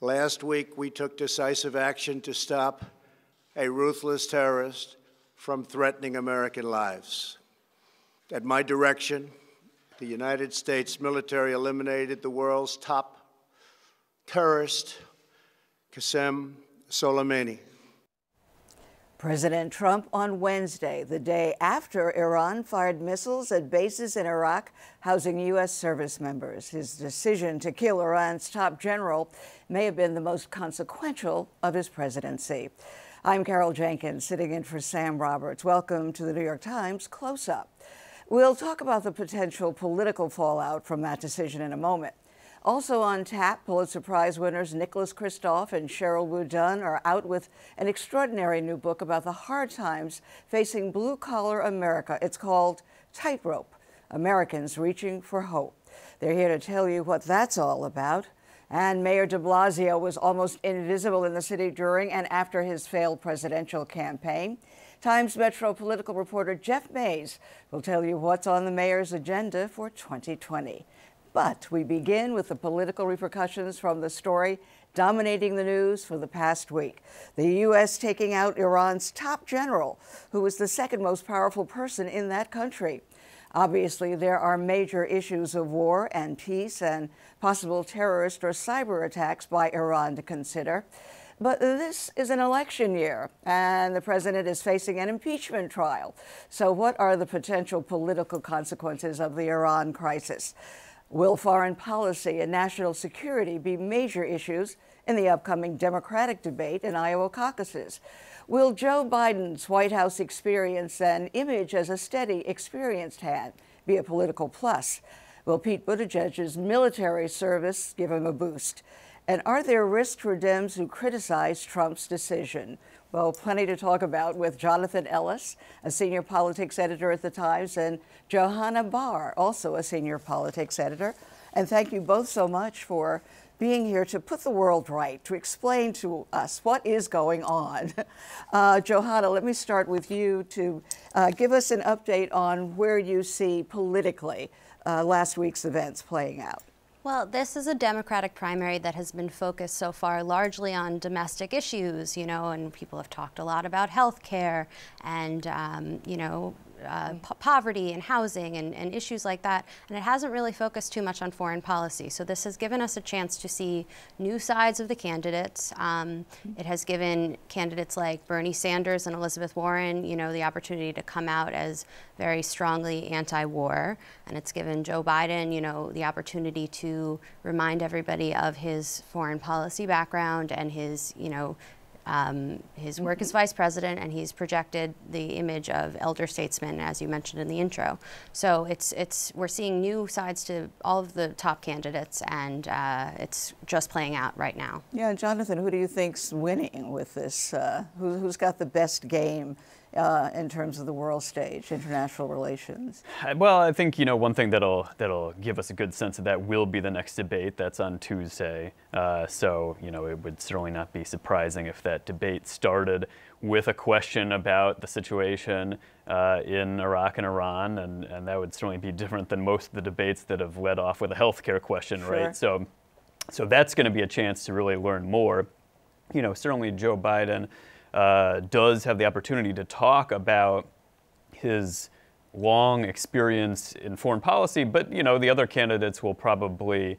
Last week, we took decisive action to stop a ruthless terrorist from threatening American lives. At my direction, the United States military eliminated the world's top terrorist, Qasem Soleimani. President Trump on Wednesday, the day after Iran fired missiles at bases in Iraq housing U.S. service members. His decision to kill Iran's top general may have been the most consequential of his presidency. I'm Carol Jenkins, sitting in for Sam Roberts. Welcome to the New York Times Close-Up. We'll talk about the potential political fallout from that decision in a moment. Also on tap, Pulitzer Prize winners Kristof and Sheryl WuDunn are out with an extraordinary new book about the hard times facing blue-collar America. It's called Tightrope, Americans Reaching for Hope. They're here to tell you what that's all about. And Mayor de Blasio was almost invisible in the city during and after his failed presidential campaign. Times Metro political reporter Jeff Mays will tell you what's on the mayor's agenda for 2020. But we begin with the political repercussions from the story dominating the news for the past week. The U.S. taking out Iran's top general, who was the second most powerful person in that country. Obviously, there are major issues of war and peace and possible terrorist or cyber attacks by Iran to consider. But this is an election year, and the president is facing an impeachment trial. So what are the potential political consequences of the Iran crisis? Will foreign policy and national security be major issues in the upcoming Democratic debate in Iowa caucuses? Will Joe Biden's White House experience and image as a steady, experienced hand be a political plus? Will Pete Buttigieg's military service give him a boost? And are there risks for Dems who criticize Trump's decision? Well, plenty to talk about with Jonathan Ellis, a senior politics editor at The Times, and Johanna Barr, also a senior politics editor. And thank you both so much for being here to put the world right, to explain to us what is going on. Johanna, let me start with you to give us an update on where you see politically last week's events playing out. Well, this is a Democratic primary that has been focused so far largely on domestic issues, and people have talked a lot about health care and, poverty and housing and issues like that. And it hasn't really focused too much on foreign policy. So this has given us a chance to see new sides of the candidates. It has given candidates like Bernie Sanders and Elizabeth Warren, the opportunity to come out as very strongly anti-war. And it's given Joe Biden, the opportunity to remind everybody of his foreign policy background and his work as vice president, and he's projected the image of elder statesman, as you mentioned in the intro. So we're seeing new sides to all of the top candidates, and it's just playing out right now. Yeah, Jonathan, who do you think's winning with this? Who's got the best game in terms of the world stage, international relations? Well, I think, one thing that'll give us a good sense of that will be the next debate. That's on Tuesday. So, it would certainly not be surprising if that debate started with a question about the situation in Iraq and Iran, and that would certainly be different than most of the debates that have led off with a healthcare question, sure. Right? So that's going to be a chance to really learn more. Certainly Joe Biden does have the opportunity to talk about his long experience in foreign policy, but the other candidates will probably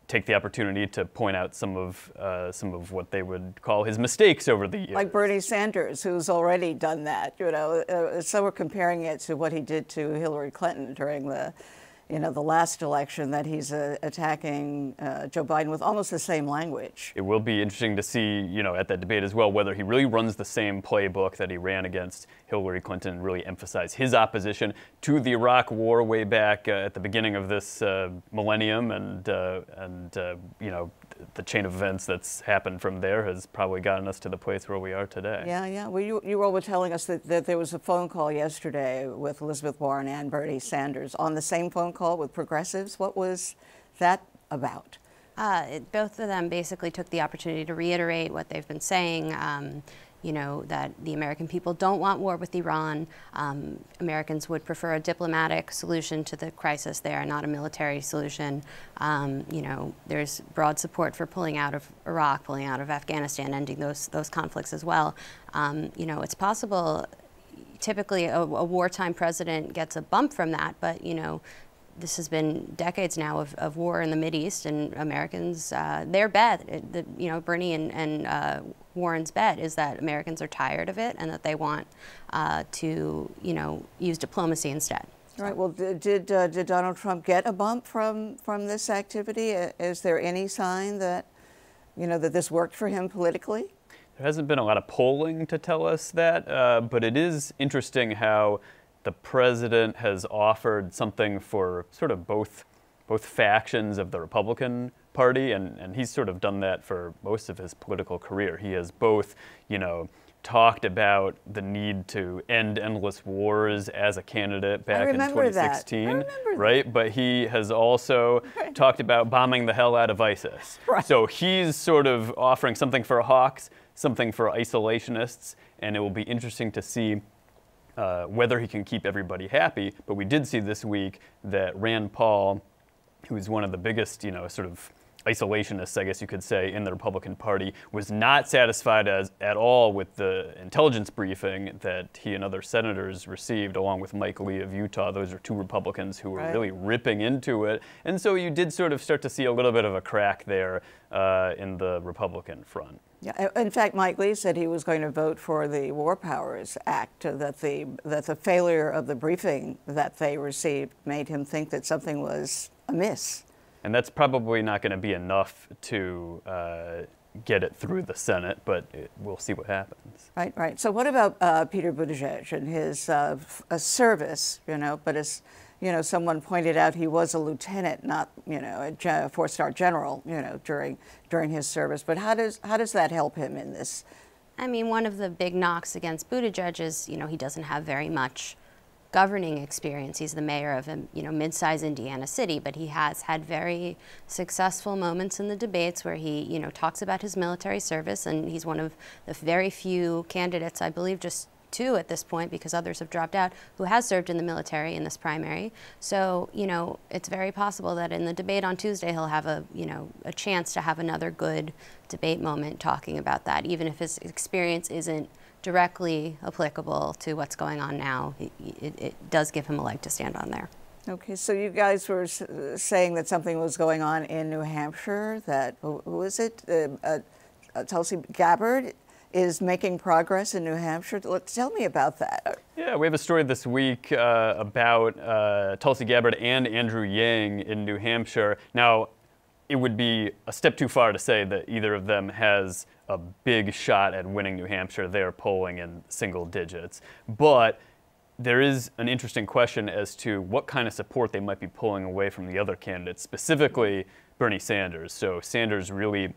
take the opportunity to point out some of what they would call his mistakes over the years. Like Bernie Sanders, who's already done that. Some are comparing it to what he did to Hillary Clinton during the last election, that he's attacking Joe Biden with almost the same language. It will be interesting to see, at that debate as well, whether he really runs the same playbook that he ran against Hillary Clinton, really emphasize his opposition to the Iraq War way back at the beginning of this millennium, and the chain of events that's happened from there has probably gotten us to the place where we are today. Yeah. Well, you all were telling us that there was a phone call yesterday with Elizabeth Warren and Bernie Sanders on the same phone call with progressives. What was that about? Both of them basically took the opportunity to reiterate what they've been saying. that the American people don't want war with Iran. Americans would prefer a diplomatic solution to the crisis there, not a military solution. There's broad support for pulling out of Iraq, pulling out of Afghanistan, ending those conflicts as well. It's possible. Typically, a wartime president gets a bump from that, but this has been decades now of war in the Mideast, and Americans, their bet, Bernie and Warren's bet is that Americans are tired of it and that they want to, use diplomacy instead. Right. Well, did Donald Trump get a bump from this activity? Is there any sign that, that this worked for him politically? There hasn't been a lot of polling to tell us that, but it is interesting how the president has offered something for sort of both factions of the Republican Party, and he's sort of done that for most of his political career. He has both, talked about the need to end endless wars as a candidate back in 2016, right? But he has also talked about bombing the hell out of ISIS. Right. So he's sort of offering something for hawks, something for isolationists, and it will be interesting to see whether he can keep everybody happy. But we did see this week that Rand Paul, who is one of the biggest, sort of isolationists, I guess you could say, in the Republican Party, was not satisfied at all with the intelligence briefing that he and other senators received, along with Mike Lee of Utah. Those are two Republicans who were really ripping into it. And so you did sort of start to see a little bit of a crack there in the Republican front. Yeah, in fact, Mike Lee said he was going to vote for the War Powers Act, that the failure of the briefing that they received made him think that something was amiss. And that's probably not going to be enough to get it through the Senate, but we'll see what happens. Right. So what about Peter Buttigieg and his service, but as someone pointed out, he was a lieutenant, not, a four-star general, during his service. But how does that help him in this? I mean, one of the big knocks against Buttigieg is, he doesn't have very much governing experience. He's the mayor of a mid-sized Indiana city, but he has had very successful moments in the debates where he talks about his military service, and he's one of the very few candidates, I believe just two at this point because others have dropped out, who has served in the military in this primary. So it's very possible that in the debate on Tuesday he'll have a chance to have another good debate moment talking about that, even if his experience isn't directly applicable to what's going on now. It does give him a leg to stand on there. Okay, so you guys were saying that something was going on in New Hampshire, that, who is it? Tulsi Gabbard is making progress in New Hampshire. Tell me about that. Yeah, we have a story this week about Tulsi Gabbard and Andrew Yang in New Hampshire. Now, it would be a step too far to say that either of them has a big shot at winning New Hampshire. They are polling in single digits. But there is an interesting question as to what kind of support they might be pulling away from the other candidates, specifically Bernie Sanders. So Sanders really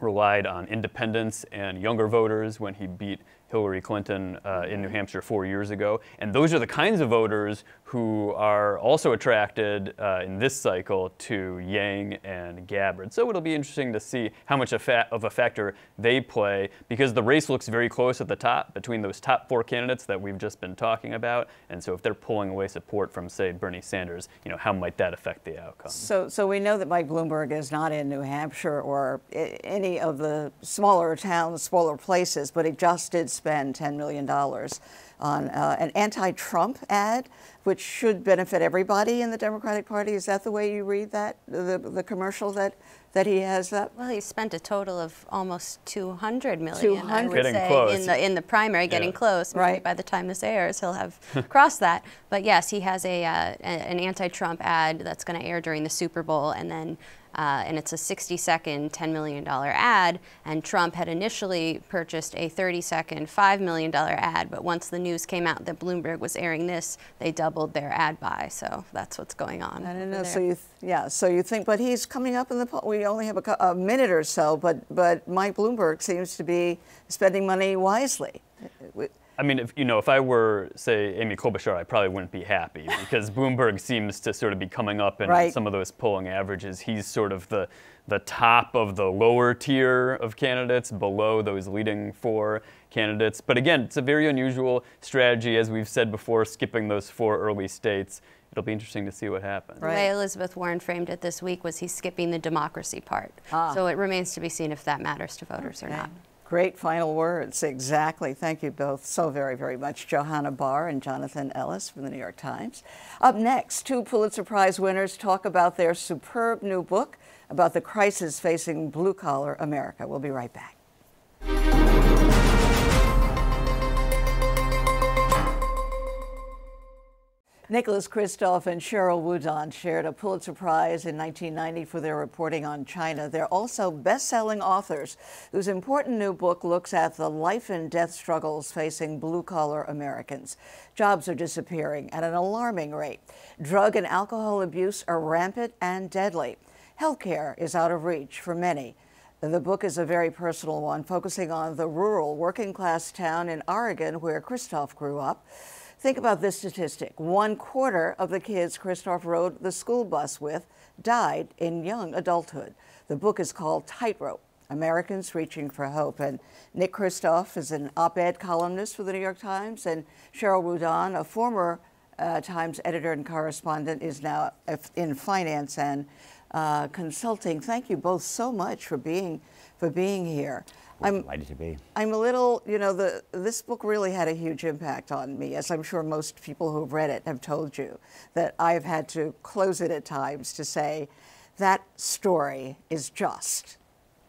relied on independents and younger voters when he beat Hillary Clinton in New Hampshire 4 years ago. And those are the kinds of voters who are also attracted in this cycle to Yang and Gabbard. So it'll be interesting to see how much of a factor they play, because the race looks very close at the top between those top four candidates that we've just been talking about. And so if they're pulling away support from, say, Bernie Sanders, how might that affect the outcome? So we know that Mike Bloomberg is not in New Hampshire or any of the smaller towns, smaller places, but he just did spend $10 million on an anti-Trump ad, which should benefit everybody in the Democratic Party. Is that the way you read that, the commercial that he has up? Well, he spent a total of almost $200 million, I would getting say, close. in the primary, getting close. Maybe right. By the time this airs, he'll have crossed that. But yes, he has an anti-Trump ad that's going to air during the Super Bowl, and then and it's a 60-second, $10 million ad, and Trump had initially purchased a 30-second, $5 million ad, but once the news came out that Bloomberg was airing this, they doubled their ad buy, so that's what's going on. I don't know, so you think, but he's coming up in the, we only have a minute or so, but Mike Bloomberg seems to be spending money wisely. I mean, if I were, say, Amy Klobuchar, I probably wouldn't be happy because Bloomberg seems to sort of be coming up in some of those polling averages. He's sort of the top of the lower tier of candidates, below those leading four candidates. But again, it's a very unusual strategy, as we've said before, skipping those 4 early states. It'll be interesting to see what happens. The way Elizabeth Warren framed it this week was he's skipping the democracy part. So it remains to be seen if that matters to voters or not. Great final words. Exactly. Thank you both so very, very much. Johanna Barr and Jonathan Ellis from the New York Times. Up next, 2 Pulitzer Prize winners talk about their superb new book about the crisis facing blue-collar America. We'll be right back. Nicholas Kristof and Sheryl WuDunn shared a Pulitzer Prize in 1990 for their reporting on China. They're also best-selling authors whose important new book looks at the life and death struggles facing blue-collar Americans. Jobs are disappearing at an alarming rate. Drug and alcohol abuse are rampant and deadly. Healthcare is out of reach for many. The book is a very personal one, focusing on the rural, working-class town in Oregon where Kristof grew up. Think about this statistic. 1/4 of the kids Kristof rode the school bus with died in young adulthood. The book is called Tightrope, Americans Reaching for Hope. And Nick Kristof is an op-ed columnist for the New York Times, and Sheryl WuDunn, a former Times editor and correspondent, is now in finance and consulting. Thank you both so much for being here. I'm delighted to be. I'm a little, this book really had a huge impact on me, as I'm sure most people who've read it have told you, that I've had to close it at times to say that story is just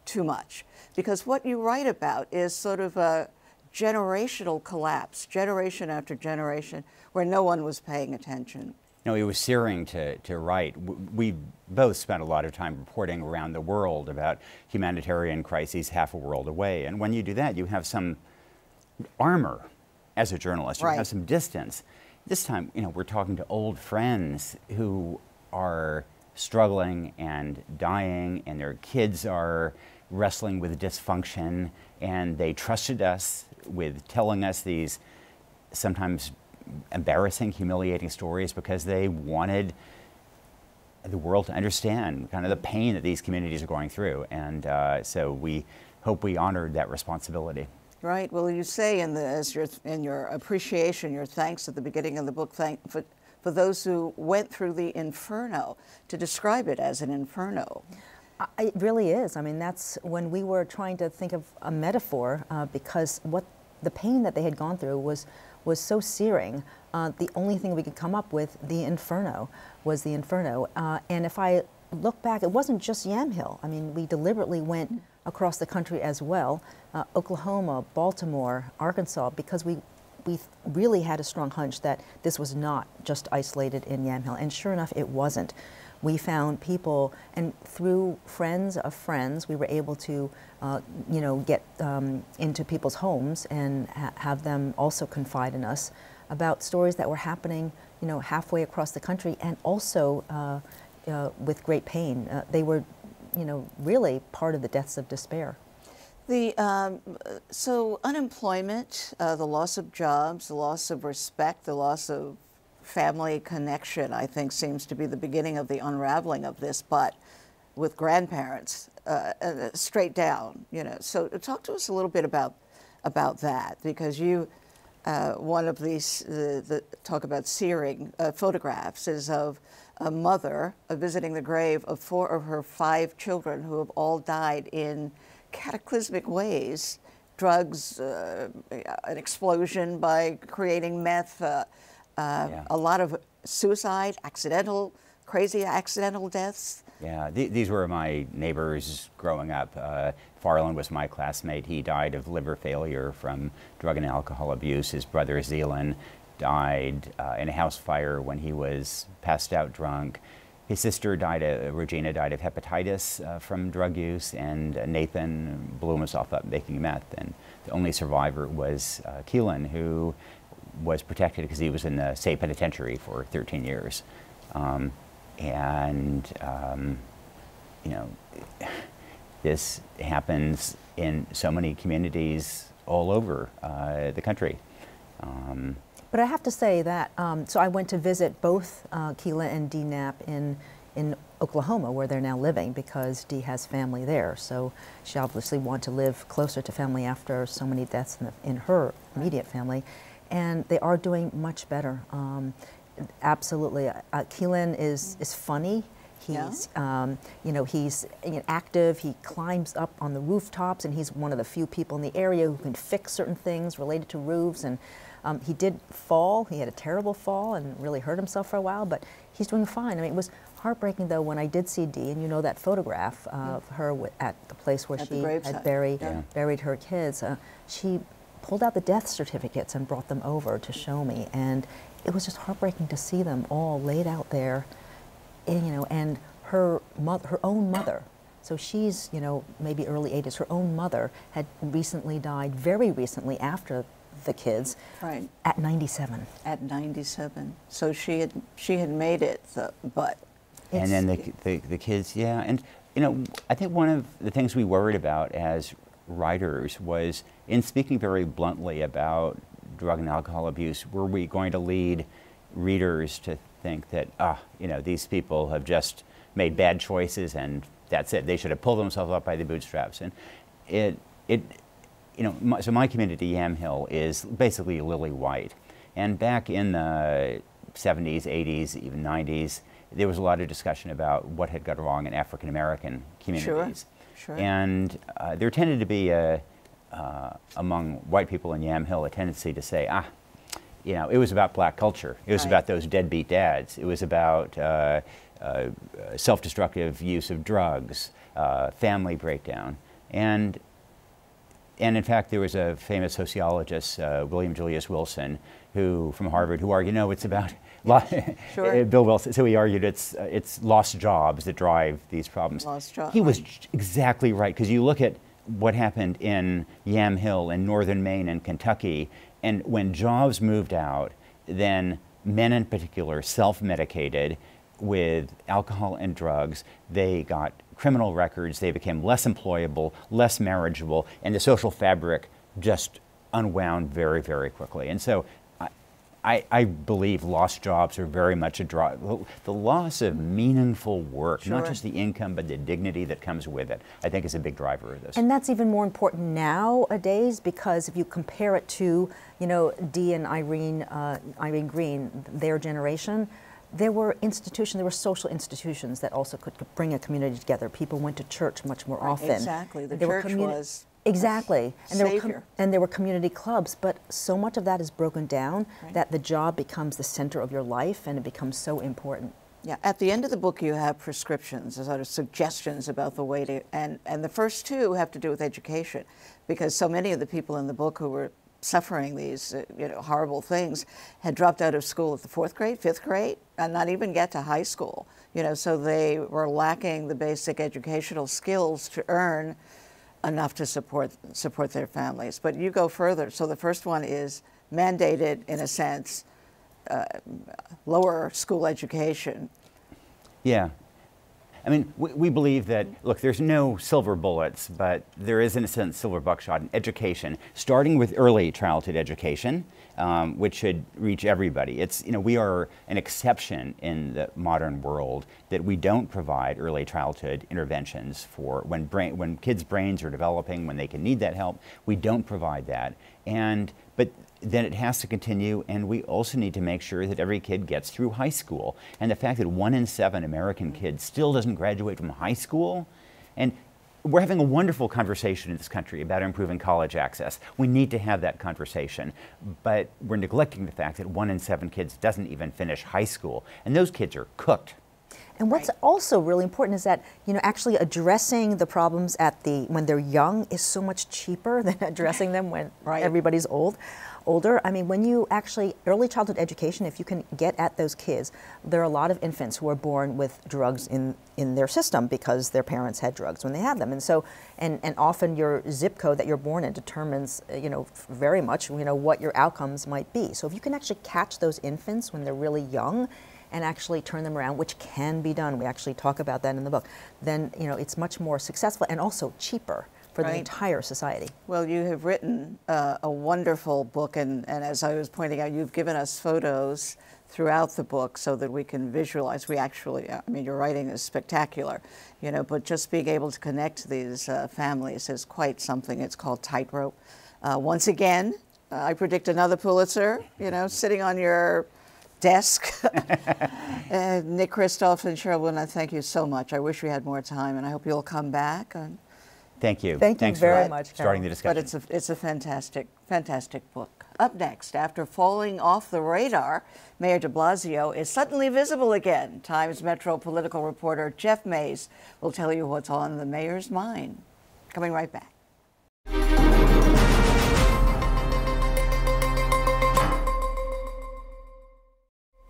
too much. Because what you write about is sort of a generational collapse, generation after generation, where no one was paying attention. No, it was searing to write. We both spent a lot of time reporting around the world about humanitarian crises half a world away. And when you do that, you have some armor as a journalist. You have some distance. This time, we're talking to old friends who are struggling and dying, and their kids are wrestling with dysfunction, and they trusted us with telling us these sometimes embarrassing, humiliating stories because they wanted the world to understand kind of the pain that these communities are going through. And so we hope we honored that responsibility. Right. Well, you say in your appreciation, your thanks at the beginning of the book, for those who went through the Inferno, to describe it as an inferno. It really is. I mean, that's when we were trying to think of a metaphor, because what the pain that they had gone through was so searing. The only thing we could come up with, the Inferno, was the Inferno. And if I look back, it wasn't just Yamhill. I mean, we deliberately went across the country as well, Oklahoma, Baltimore, Arkansas, because we really had a strong hunch that this was not just isolated in Yamhill. And sure enough, it wasn't. We found people, and through friends of friends, we were able to, get into people's homes and have them also confide in us about stories that were happening, halfway across the country, and also with great pain. They were, really part of the deaths of despair. So unemployment, the loss of jobs, the loss of respect, the loss of family connection, I think, seems to be the beginning of the unraveling of this, but with grandparents straight down, So talk to us a little bit about that, because you, one of these, talk about searing photographs is of a mother visiting the grave of 4 of her 5 children who have all died in cataclysmic ways, drugs, an explosion by creating meth, a lot of suicide, crazy accidental deaths. Yeah, these were my neighbors growing up. Farland was my classmate. He died of liver failure from drug and alcohol abuse. His brother Zealand died in a house fire when he was passed out drunk. His sister Regina died of hepatitis from drug use, and Nathan blew himself up making meth. And the only survivor was Keelan, who was protected because he was in the state penitentiary for 13 years. This happens in so many communities all over the country. But I have to say that, so I went to visit both Keela and Dee Knapp in Oklahoma, where they're now living, because Dee has family there. So she obviously wanted to live closer to family after so many deaths in her immediate family. And they are doing much better. Absolutely. Keelan is funny. He's, you know, he's active. He climbs up on the rooftops, and he's one of the few people in the area who can fix certain things related to roofs. And he did fall. He had a terrible fall and really hurt himself for a while, but he's doing fine. I mean, it was heartbreaking, though, when I did see Dee, and you know that photograph of her at the place where she had buried her kids. She pulled out the death certificates and brought them over to show me, and it was just heartbreaking to see them all laid out there, and, you know, and her own mother. So she's, you know, maybe early 80s. Her own mother had recently died, very recently after the kids, at 97. At 97. So she had made it, but. And then the kids, yeah. And, you know, I think one of the things we worried about as writers was, in speaking very bluntly about drug and alcohol abuse, were we going to lead readers to think that, you know, these people have just made bad choices and that's it. They should have pulled themselves up by the bootstraps. And you know, so my community, Yamhill, is basically lily white. And back in the 70s, 80s, even 90s, there was a lot of discussion about what had gone wrong in African American communities. Sure. And there tended to be among white people in Yamhill a tendency to say, you know, it was about black culture. It was about those deadbeat dads. It was about self-destructive use of drugs, family breakdown. And in fact, there was a famous sociologist, William Julius Wilson, from Harvard, who argued, no, it's about Bill Wilson. So he argued it's lost jobs that drive these problems. He was exactly right, because you look at what happened in Yamhill in northern Maine and Kentucky, and when jobs moved out, then men in particular self-medicated with alcohol and drugs. They got criminal records, they became less employable, less marriageable, and the social fabric just unwound very, very quickly. And so I believe lost jobs are very much the loss of meaningful work, not just the income, but the dignity that comes with it, I think is a big driver of this. And that's even more important nowadays, because if you compare it to, you know, Dee and Irene Green, their generation, there were social institutions that also could bring a community together. People went to church much more often. Exactly, the church was exactly, and there were community clubs. But so much of that is broken down that the job becomes the center of your life, and it becomes so important. Yeah, at the end of the book, you have prescriptions, sort of suggestions about the way to, and the first two have to do with education, because so many of the people in the book who were suffering these horrible things had dropped out of school at the 4th grade, 5th grade, and not even get to high school. So they were lacking the basic educational skills to earn enough to support their families. But you go further. So the first one is mandated, in a sense, lower school education. Yeah. I mean, we believe that, look, there's no silver bullets, but there is, in a sense, silver buckshot in education, starting with early childhood education, which should reach everybody. We are an exception in the modern world that we don't provide early childhood interventions for when kids' brains are developing, when they can need that help. We don't provide that. But then it has to continue, and we also need to make sure that every kid gets through high school. And the fact that 1 in 7 American kids still doesn't graduate from high school, and we're having a wonderful conversation in this country about improving college access. We need to have that conversation, but we're neglecting the fact that 1 in 7 kids doesn't even finish high school, and those kids are cooked. And what's also really important is that, actually addressing the problems when they're young is so much cheaper than addressing them when everybody's older. I mean, when you early childhood education, if you can get at those kids, there are a lot of infants who are born with drugs in their system because their parents had drugs when they had them. And so, and often your zip code that you're born in determines, very much, what your outcomes might be. So if you can actually catch those infants when they're really young and actually turn them around, which can be done, we actually talk about that in the book, then, it's much more successful and also cheaper for the Right. entire society. Well, you have written a wonderful book, and as I was pointing out, you've given us photos throughout the book so that we can visualize. We actually, I mean, your writing is spectacular, you know, but just being able to connect to these families is quite something. It's called Tightrope. Once again, I predict another Pulitzer, you know, sitting on your desk. Nick Kristof and Sheryl, WuDunn, thank you so much. I wish we had more time, and I hope you'll come back. Thank you. Thank you Thanks very for much, starting Carol. the discussion. But it's a fantastic book. Up next, after falling off the radar, Mayor de Blasio is suddenly visible again. Times Metro political reporter Jeff Mays will tell you what's on the mayor's mind. Coming right back.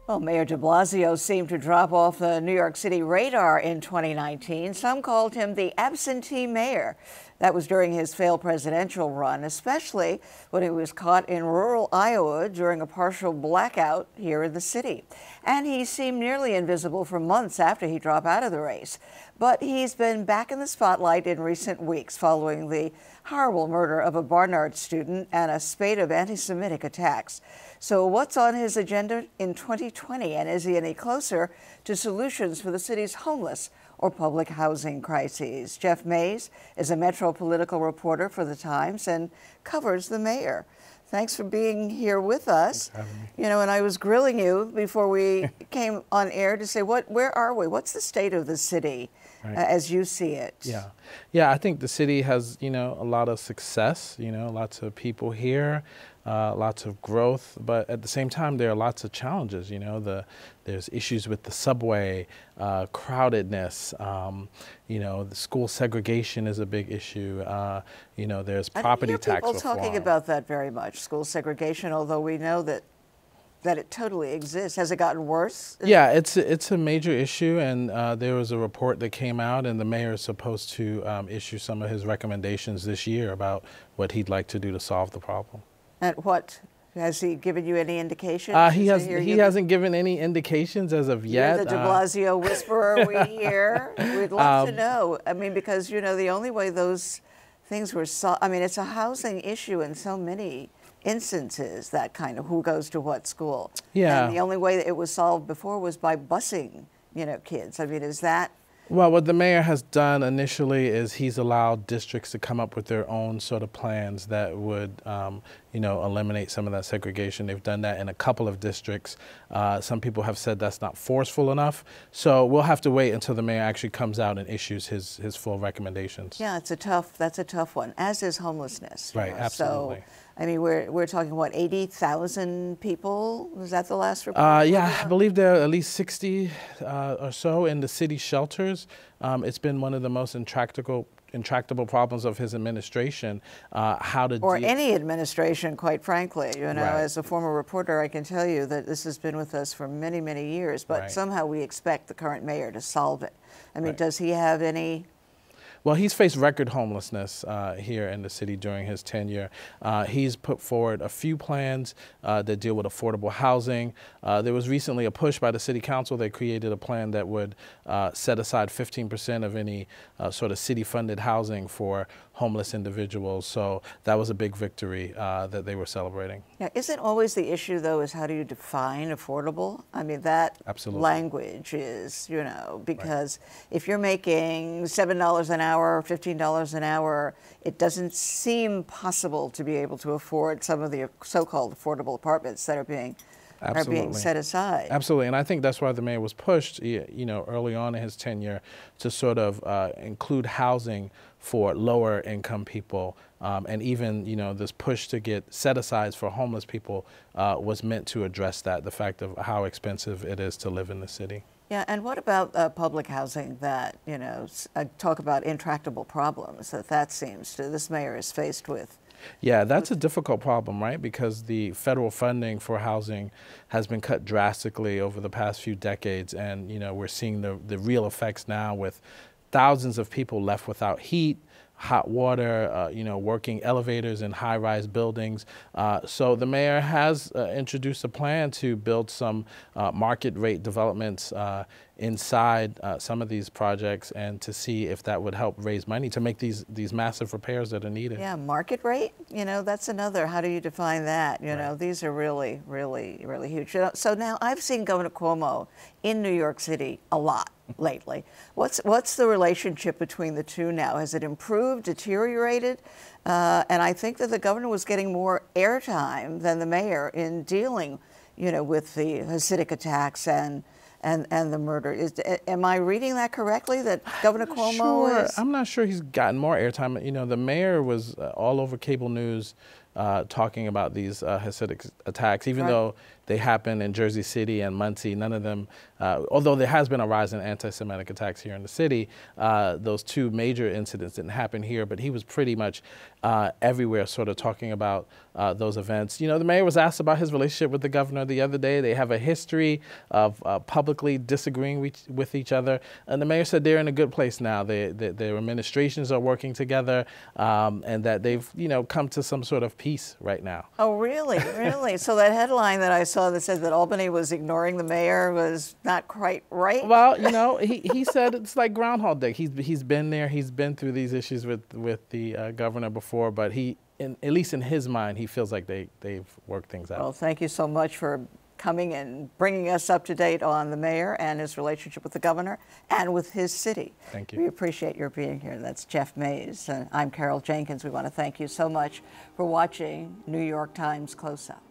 Well, Mayor de Blasio seemed to drop off the New York City radar in 2019. Some called him the absentee mayor. That was during his failed presidential run, especially when he was caught in rural Iowa during a partial blackout here in the city. And he seemed nearly invisible for months after he dropped out of the race. But he's been back in the spotlight in recent weeks following the horrible murder of a Barnard student and a spate of anti-Semitic attacks. So what's on his agenda in 2020, and is he any closer to solutions for the city's homeless or public housing crises? Jeff Mays is a Metro political reporter for The Times and covers the mayor. Thanks for being here with us. Thanks for having me. You know, and I was grilling you before we came on air to say, where are we? What's the state of the city as you see it? Yeah, I think the city has, you know, a lot of success, you know, lots of people here, lots of growth, but at the same time, there are lots of challenges, you know, there's issues with the subway, crowdedness, you know, the school segregation is a big issue, you know, there's property tax reform. I don't hear people talking about that very much, school segregation, although we know that it totally exists. Has it gotten worse? Yeah, it's a major issue, and there was a report that came out, and the mayor is supposed to issue some of his recommendations this year about what he'd like to do to solve the problem. And what? Has he given you any indication? He hasn't given any indications as of yet. You're the de Blasio whisperer we hear. We'd love to know. I mean, because, you know, the only way those things were solved, I mean, it's a housing issue in so many instances, that kind of who goes to what school. Yeah. And the only way that it was solved before was by busing, you know, kids. I mean, is that? Well, what the mayor has done initially is he's allowed districts to come up with their own sort of plans that would, you know, eliminate some of that segregation. They've done that in a couple of districts. Some people have said that's not forceful enough. So we'll have to wait until the mayor actually comes out and issues his full recommendations. Yeah, that's a tough one, as is homelessness. Right, absolutely. So, I mean, we're talking, what, 80,000 people? Was that the last report? Yeah, I believe there are at least 60 or so in the city shelters. It's been one of the most intractable problems of his administration, or any administration, quite frankly. You know, Right. as a former reporter, I can tell you that this has been with us for many, many years, but Right. somehow we expect the current mayor to solve it. I mean, Right. does he have any? Well, he's faced record homelessness here in the city during his tenure. He's put forward a few plans that deal with affordable housing. There was recently a push by the city council. They created a plan that would set aside 15% of any sort of city-funded housing for homeless individuals. So that was a big victory that they were celebrating. Yeah, isn't always the issue, though, is how do you define affordable? I mean, that Absolutely. language is, you know, because if you're making $7 an hour, $15 an hour, it doesn't seem possible to be able to afford some of the so-called affordable apartments that are being set aside. Absolutely, and I think that's why the mayor was pushed, you know, early on in his tenure to sort of include housing for lower income people, and even, you know, this push to get set-asides for homeless people was meant to address that, the fact of how expensive it is to live in the city. Yeah, and what about public housing that, you know, talk about intractable problems that seems to, this mayor is faced with? Yeah, that's a difficult problem, right? Because the federal funding for housing has been cut drastically over the past few decades, and, you know, we're seeing the real effects now with thousands of people left without heat, hot water, you know, working elevators in high-rise buildings. So the mayor has introduced a plan to build some market rate developments inside some of these projects and to see if that would help raise money to make these massive repairs that are needed. Yeah, market rate, you know, that's another. How do you define that? You know, these are really, really, really huge. So now I've seen Governor Cuomo in New York City a lot lately. What's the relationship between the two now? Has it improved, deteriorated? And I think that the governor was getting more airtime than the mayor in dealing, you know, with the Hasidic attacks and the murder. Am I reading that correctly, that Governor Cuomo is? I'm not sure he's gotten more airtime. You know, the mayor was all over cable news talking about these Hasidic attacks, even though they happen in Jersey City and Muncie. None of them, although there has been a rise in anti-Semitic attacks here in the city, those two major incidents didn't happen here, but he was pretty much everywhere sort of talking about those events. You know, the mayor was asked about his relationship with the governor the other day. They have a history of publicly disagreeing with each other, and the mayor said they're in a good place now. Their administrations are working together, and that they've, you know, come to some sort of peace right now. Oh, really? Really? So that headline that I saw that said that Albany was ignoring the mayor was not quite right? Well, you know, he said it's like Groundhog Day. He's been there. He's been through these issues with the governor before, but at least in his mind, he feels like they've worked things out. Well, thank you so much for coming and bringing us up to date on the mayor and his relationship with the governor and with his city. Thank you. We appreciate your being here. That's Jeff Mays. And I'm Carol Jenkins. We want to thank you so much for watching New York Times Close Up.